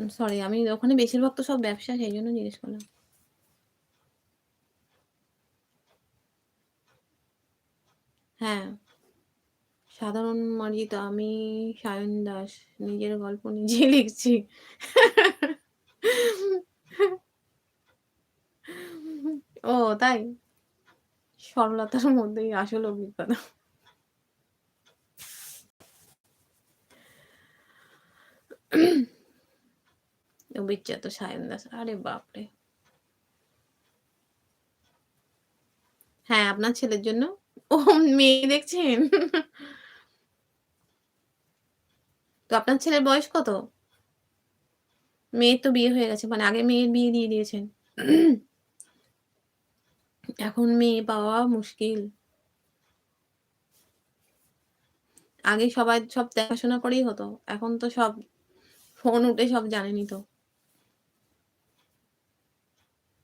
Sorry আমি ওখানে বেশিরভাগ তো সব ব্যবসা সেইজন্য জিজ্ঞেস করলাম। হ্যাঁ, সাধারণ মার্জিত আমি সায়ন দাস। নিজের গল্প নিজেই লিখছি। ও তাই? সরলতার মধ্যেই আসল অভিজ্ঞতা। অভিজাত সায়ন দাস। আরে বাপরে! হ্যাঁ, আপনার ছেলের জন্য? ও মেয়ে দেখছেন? তো আপনার ছেলের বয়স কত? মেয়ের তো বিয়ে হয়ে গেছে। মানে আগে মেয়ের বিয়ে দিয়ে দিয়েছেন। এখন মেয়ে পাওয়া মুশকিল। আগে সবাই সব দেখাশোনা করেই হতো। এখন তো সব ফোন উঠে সব জানেনই তো।